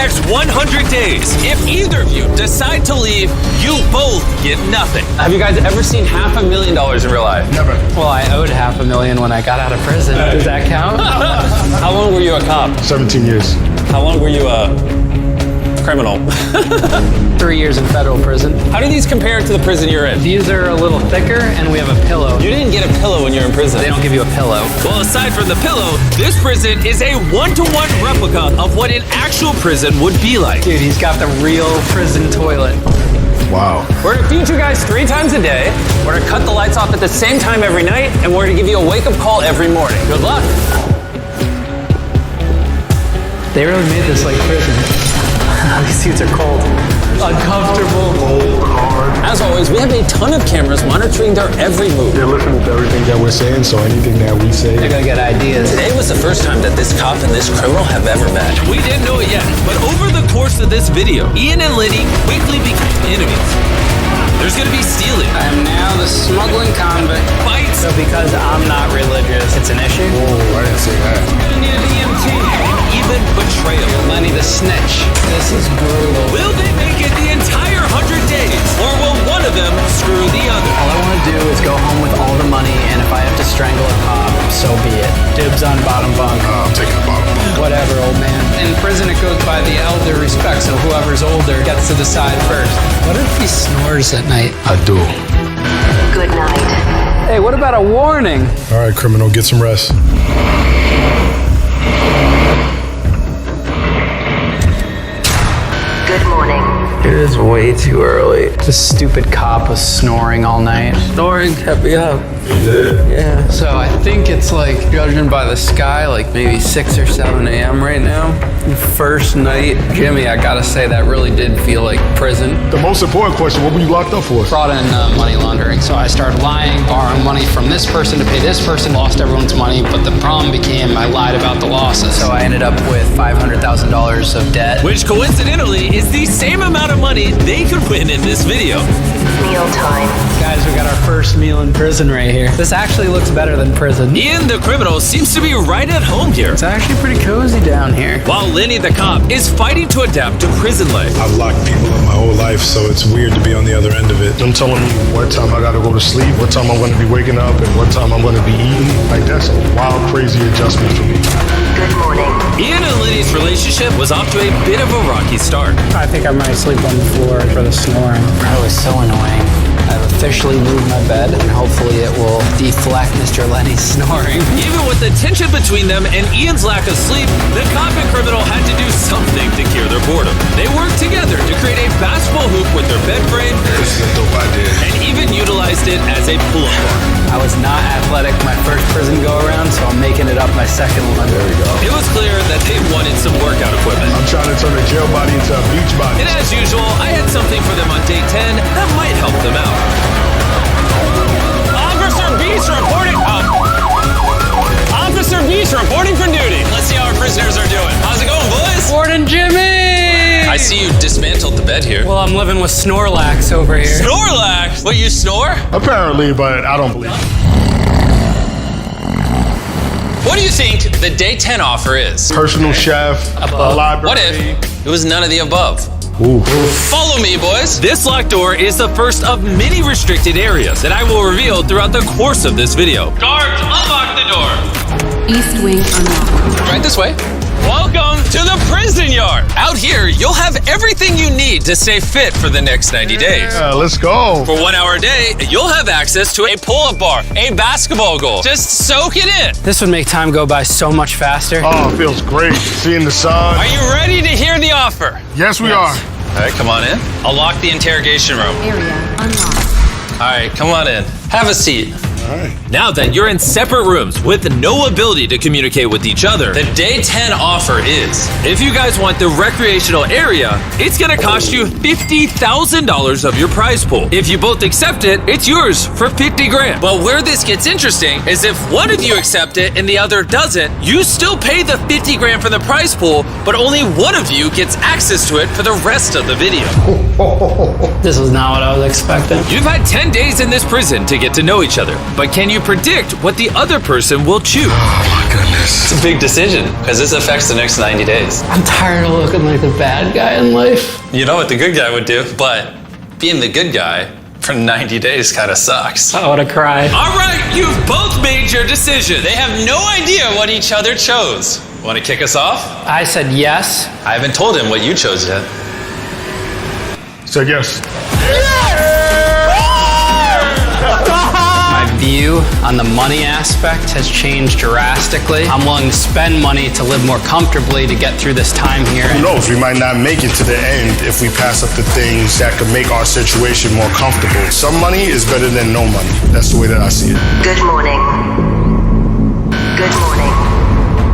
next 100 days. If either of you decide to leave, you both get nothing. Have you guys ever seen $500,000 in real life? Never. Well, I owed $500,000 when I got out of prison. Does that count? How long were you a cop? 17 years. How long were you a criminal? 3 years in federal prison. How do these compare to the prison you're in? These are a little thicker, and we have a pillow. You didn't get a pillow when you're in prison. They don't give you a pillow. Well, aside from the pillow, this prison is a one-to-one replica of what an actual prison would be like. Dude, he's got the real prison toilet. Wow. We're gonna feed you guys 3 times a day. We're gonna cut the lights off at the same time every night, and we're gonna give you a wake-up call every morning. Good luck. They really made this like prison. These seats are cold. Uncomfortable. Cold, hard. As always, we have a ton of cameras monitoring their every move. They're listening to everything that we're saying, so anything that we say. They're gonna get ideas. Today was the first time that this cop and this criminal have ever met. We didn't know it yet, but over the course of this video, Ian and Lenny quickly became enemies. There's gonna be stealing. I am now the smuggling convict. Fights. So because I'm not religious, it's an issue? Oh, I didn't say that. I need an EMT. And even betrayal. Lenny the snitch. This is brutal. Will they make it the entire 100 days? Or will one of them screw the other? All I want to do is go home with all the money, and if I have to strangle a cop, so be it. Dibs on bottom bunk. I'm taking the bottom bunk. Whatever, old man. In prison, it goes by the elder respect, so whoever's older gets to decide first. What if he snores at night? I do. Good night. Hey, what about a warning? All right, criminal, get some rest. Good morning. It is way too early. This stupid cop was snoring all night. Snoring kept me up. Yeah. So I think it's like, judging by the sky, like maybe 6 or 7 a.m. right now. First night, Jimmy, I gotta say that really did feel like prison. The most important question, what were you locked up for? Fraud and money laundering. So I started lying, borrowing money from this person to pay this person, lost everyone's money, but the problem became I lied about the losses. So I ended up with $500,000 of debt. Which coincidentally is the same amount of money they could win in this video. Meal time. Guys, we got our first meal in prison right here. This actually looks better than prison. Ian the criminal seems to be right at home here, It's actually pretty cozy down here. while Lenny the cop is fighting to adapt to prison life. I've locked people up my whole life, so it's weird to be on the other end of it. Them telling me what time I gotta go to sleep, what time I'm gonna be waking up, and what time I'm gonna be eating. Like, that's a wild, crazy adjustment for me. Good morning. Ian and Lenny's relationship was off to a bit of a rocky start. I think I might sleep on the floor for the snoring. That was so annoying. I've officially moved my bed, and hopefully it will deflect Mr. Lenny's snoring. Even with the tension between them and Ian's lack of sleep, the cop and criminal had to do something to cure their boredom. They worked together to create a basketball hoop with their bed frame This is a dope idea. and even utilized it as a pull-up bar. I was not athletic my first prison go-around, so I'm making it up my second one. There we go. It was clear that they wanted some workout equipment. I'm trying to turn a jail body into a beach body. And as usual, I had something for them on day 10 that might help them out. Officer Beast reporting. Officer Beast reporting for duty. Let's see how our prisoners are doing. How's it going, boys? Warden Jimmy! I see you dismantled the bed here. Well, I'm living with Snorlax over here. Snorlax? What, you snore? Apparently, but I don't believe it. What do you think the day 10 offer is? Personal chef, a library. What if it was none of the above? Ooh. Follow me, boys. This locked door is the first of many restricted areas that I will reveal throughout the course of this video. Guards, unlock the door. East wing unlocked. Right this way. Welcome to the prison yard. Out here, you'll have everything you need to stay fit for the next 90 days. Yeah, let's go. For 1 hour a day, you'll have access to a pull-up bar, a basketball goal. Just soak it in. This would make time go by so much faster. Oh, it feels great. Seeing the sun. Are you ready to hear the offer? Yes, we are. All right, come on in. I'll lock the interrogation room. Area unlocked. All right, come on in. Have a seat. All right. Now that you're in separate rooms with no ability to communicate with each other, the day 10 offer is, if you guys want the recreational area, it's gonna cost you $50,000 of your prize pool. If you both accept it, it's yours for 50 grand. But where this gets interesting is if one of you accept it and the other doesn't, you still pay the 50 grand for the prize pool, but only one of you gets access to it for the rest of the video. This was not what I was expecting. You've had 10 days in this prison to get to know each other. But can you predict what the other person will choose? Oh my goodness. It's a big decision because this affects the next 90 days. I'm tired of looking like the bad guy in life. You know what the good guy would do, but being the good guy for 90 days kind of sucks. I wanna cry. All right, you've both made your decision. They have no idea what each other chose. Want to kick us off? I said yes. I haven't told him what you chose yet. Say yes. My view on the money aspect has changed drastically. I'm willing to spend money to live more comfortably to get through this time here. Who knows? We might not make it to the end if we pass up the things that could make our situation more comfortable. Some money is better than no money. That's the way that I see it. Good morning. Good morning.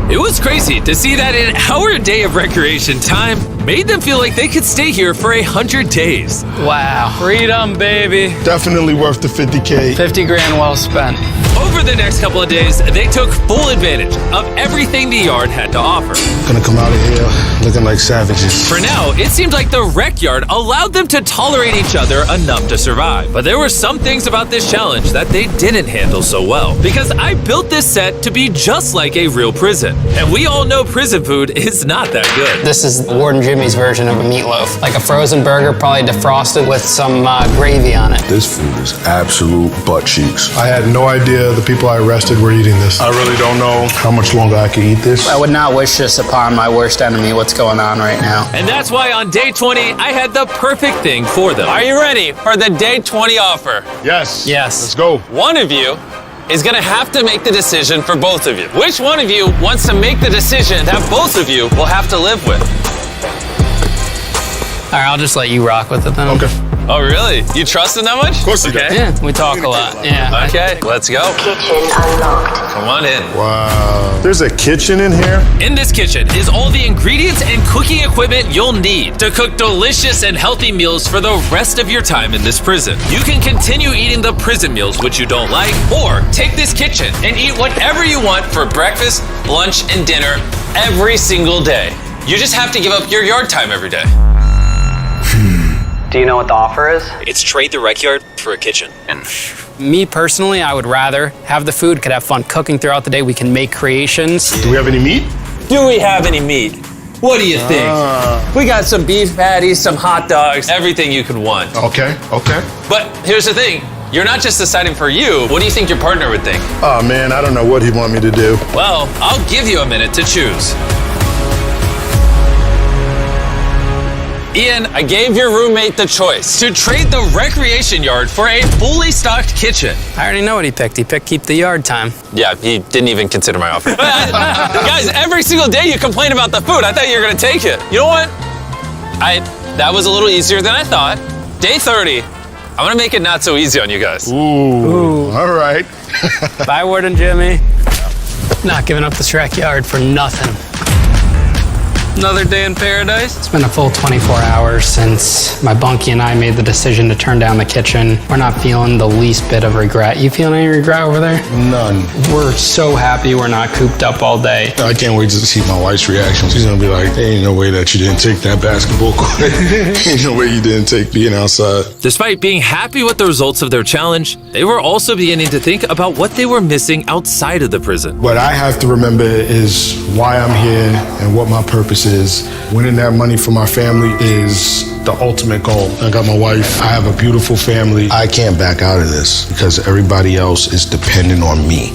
It was crazy to see that an hour a day of recreation time made them feel like they could stay here for 100 days. Wow. Freedom, baby. Definitely worth the 50K. 50 grand well spent. Over the next couple of days, they took full advantage of everything the yard had to offer. Gonna come out of here looking like savages. For now, it seemed like the rec yard allowed them to tolerate each other enough to survive. But there were some things about this challenge that they didn't handle so well. Because I built this set to be just like a real prison. And we all know prison food is not that good. This is Warden Jimmy's version of a meatloaf. Like a frozen burger, probably defrosted with some gravy on it. This food is absolute butt cheeks. I had no idea the people I arrested were eating this. I really don't know how much longer I can eat this. I would not wish this upon my worst enemy, what's going on right now. And that's why on day 20, I had the perfect thing for them. Are you ready for the day 20 offer? Yes. Yes. Let's go. One of you is gonna have to make the decision for both of you. Which one of you wants to make the decision that both of you will have to live with? All right, I'll just let you rock with it then. Okay. Oh, really? You trust him that much? Of course you do. Okay. Yeah, we talk a lot. Yeah. Okay, let's go. Kitchen unlocked. Come on in. Wow. There's a kitchen in here? In this kitchen is all the ingredients and cooking equipment you'll need to cook delicious and healthy meals for the rest of your time in this prison. You can continue eating the prison meals which you don't like, or take this kitchen and eat whatever you want for breakfast, lunch, and dinner every single day. You just have to give up your yard time every day. Do you know what the offer is? It's trade the rec yard for a kitchen. Me personally, I would rather have the food, could have fun cooking throughout the day. We can make creations. Do we have any meat? Do we have any meat? What do you think? We got some beef patties, some hot dogs, everything you could want. Okay. But here's the thing. You're not just deciding for you. What do you think your partner would think? Oh man, I don't know what he'd want me to do. Well, I'll give you a minute to choose. Ian, I gave your roommate the choice. To trade the recreation yard for a fully stocked kitchen. I already know what he picked. He picked keep the yard time. Yeah, he didn't even consider my offer. Guys, every single day you complain about the food. I thought you were gonna take it. You know what? That was a little easier than I thought. Day 30, I'm gonna make it not so easy on you guys. Ooh. All right. Bye, Warden Jimmy. Not giving up this rec yard for nothing. Another day in paradise. It's been a full 24 hours since my bunkie and I made the decision to turn down the kitchen. We're not feeling the least bit of regret. You feeling any regret over there? None. We're so happy we're not cooped up all day. I can't wait to see my wife's reaction. She's gonna be like, there ain't no way that you didn't take that basketball court. Ain't no way you didn't take being outside. Despite being happy with the results of their challenge, they were also beginning to think about what they were missing outside of the prison. What I have to remember is why I'm here and what my purpose is. Winning that money for my family is the ultimate goal. I got my wife. I have a beautiful family. I can't back out of this because everybody else is dependent on me.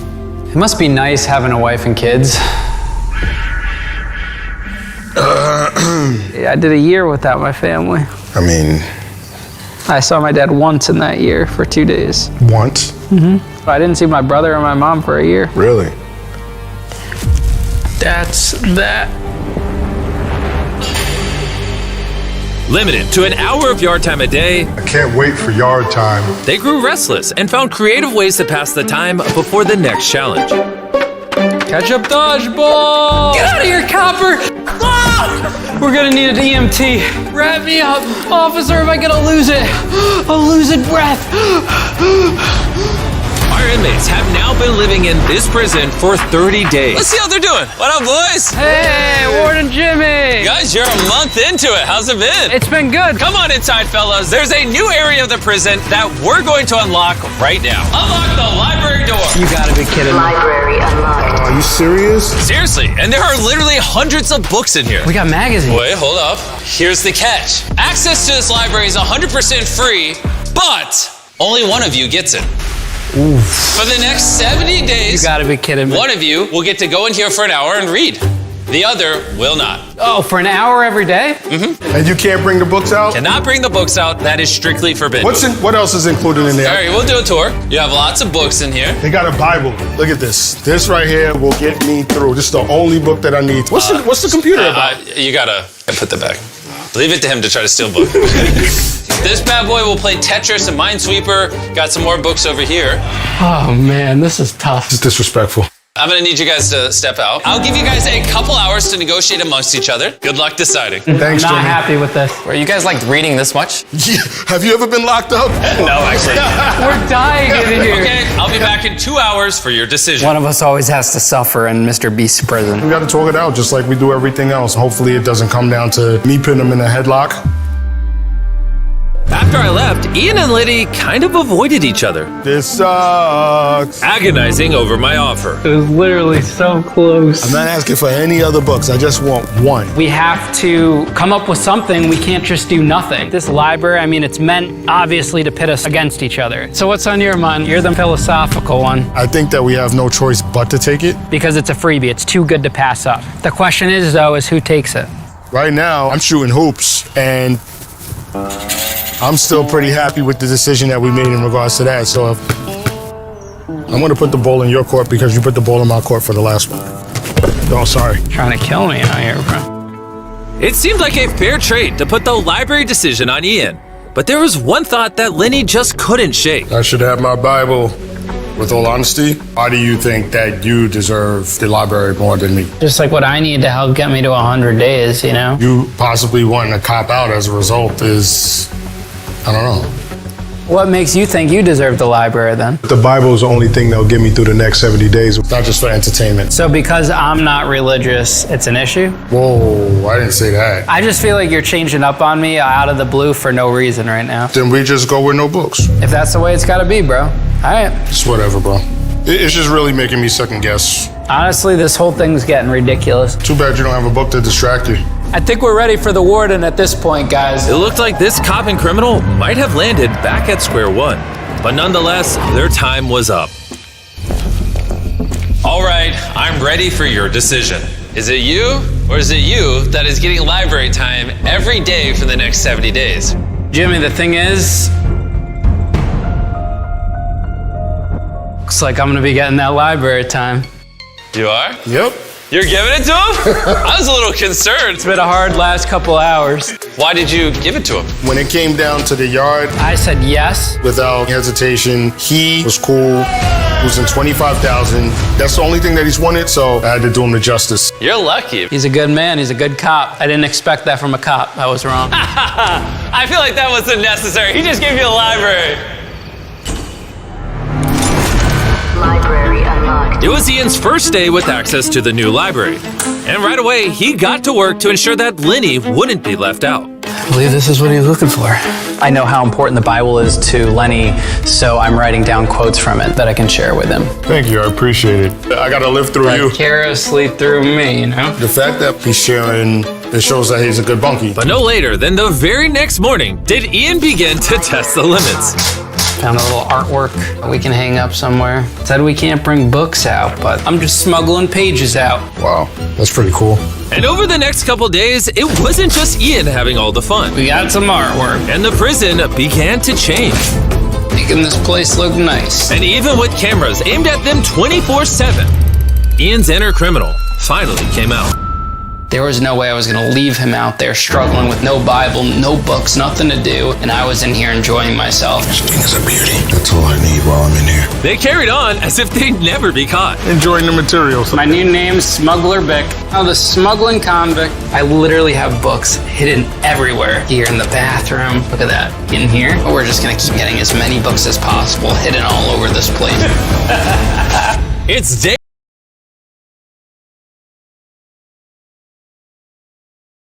It must be nice having a wife and kids. I did a year without my family. I mean, I saw my dad once in that year for 2 days. once? I didn't see my brother or my mom for a year. Really? That's that. Limited to an hour of yard time a day, I can't wait for yard time. they grew restless and found creative ways to pass the time before the next challenge. Catch up dodgeball! Get out of here, copper! Ah! We're gonna need an EMT. Wrap me up. Officer, am I gonna lose it? I'll lose it breath. Our inmates have now been living in this prison for 30 days. Let's see how they're doing. What up, boys? Hey, Warden Jimmy! Guys, you're a month into it. How's it been? It's been good. Come on inside, fellas. There's a new area of the prison that we're going to unlock right now. Unlock the library You gotta be kidding me. Library unlocked. Are you serious? Seriously, and there are literally hundreds of books in here. We got magazines. Wait, hold up. Here's the catch. Access to this library is 100% free, but only one of you gets it. For the next 70 You days, gotta be kidding me. one of you will get to go in here for an hour and read. The other will not. Oh, for an hour every day? And you can't bring the books out? Cannot bring the books out. That is strictly forbidden. What else is included in there? All right, we'll do a tour. You have lots of books in here. They got a Bible. Look at this. This right here will get me through. This is the only book that I need. What's the computer about? You gotta put that back. Leave it to him to try to steal books. This bad boy will play Tetris and Minesweeper. Got some more books over here. Oh man, this is tough. It's disrespectful. I'm gonna need you guys to step out. I'll give you guys a couple hours to negotiate amongst each other. Good luck deciding. Thanks, I'm not Jimmy. happy with this. Are you guys like reading this much? Yeah. Have you ever been locked up? No, actually. We're dying in here. Okay, I'll be back in 2 hours for your decision. One of us always has to suffer in Mr. Beast's prison. We got to talk it out just like we do everything else. Hopefully it doesn't come down to me putting him in a headlock. After I left, Ian and Liddy kind of avoided each other, This sucks. agonizing over my offer. It was literally so close. I'm not asking for any other books. I just want one. We have to come up with something. We can't just do nothing. This library, I mean, it's meant obviously to pit us against each other. So what's on your mind? You're the philosophical one. I think that we have no choice but to take it. Because it's a freebie. It's too good to pass up. The question is, though, is who takes it? Right now, I'm shooting hoops, and I'm still pretty happy with the decision that we made in regards to that. So I'm going to put the ball in your court because you put the ball in my court for the last one. Oh, sorry. Trying to kill me out here, bro. It seemed like a fair trade to put the library decision on Ian, but there was one thought that Lenny just couldn't shake. I should have my Bible. With all honesty, why do you think that you deserve the library more than me? Just like what I need to help get me to 100 days, you know? You possibly wanting to cop out as a result is, I don't know. What makes you think you deserve the library then? The Bible is the only thing that'll get me through the next 70 days, not just for entertainment. So because I'm not religious, it's an issue? Whoa, I didn't say that. I just feel like you're changing up on me out of the blue for no reason right now. Then we just go with no books. If that's the way it's gotta be, bro. All right. It's whatever, bro. It's just really making me second guess. Honestly, this whole thing's getting ridiculous. Too bad you don't have a book to distract you. I think we're ready for the warden at this point, guys. It looked like this cop and criminal might have landed back at square one, but nonetheless, their time was up. All right, I'm ready for your decision. Is it you, or is it you that is getting library time every day for the next 70 days? Jimmy, the thing is, looks like I'm gonna be getting that library time. You are? Yep. You're giving it to him? I was a little concerned. It's been a hard last couple hours. Why did you give it to him? When it came down to the yard, I said yes. without hesitation, he was cool. He was in 25,000. That's the only thing that he's wanted, so I had to do him the justice. You're lucky. He's a good man, he's a good cop. I didn't expect that from a cop, I was wrong. I feel like that wasn't necessary. He just gave you a library. Library unlocked. It was Ian's first day with access to the new library, and right away, he got to work to ensure that Lenny wouldn't be left out. I believe this is what he was looking for. I know how important the Bible is to Lenny, so I'm writing down quotes from it that I can share with him. Thank you, I appreciate it. I gotta live through you. Vicariously through me, you know? The fact that he's sharing, it shows that he's a good bunkie. But no later than the very next morning did Ian begin to test the limits. Found a little artwork we can hang up somewhere. Said we can't bring books out, but I'm just smuggling pages out. Wow, that's pretty cool. And over the next couple days, it wasn't just Ian having all the fun. We got some artwork. And the prison began to change. Making this place look nice. And even with cameras aimed at them 24/7, Ian's inner criminal finally came out. There was no way I was gonna leave him out there struggling with no Bible, no books, nothing to do, and I was in here enjoying myself. This thing is a beauty. That's all I need while I'm in here. They carried on as if they'd never be caught. Enjoying the materials. My new name's Smuggler Bick. I'm the smuggling convict. I literally have books hidden everywhere. Here in the bathroom. Look at that. In here. But we're just gonna keep getting as many books as possible hidden all over this place. It's day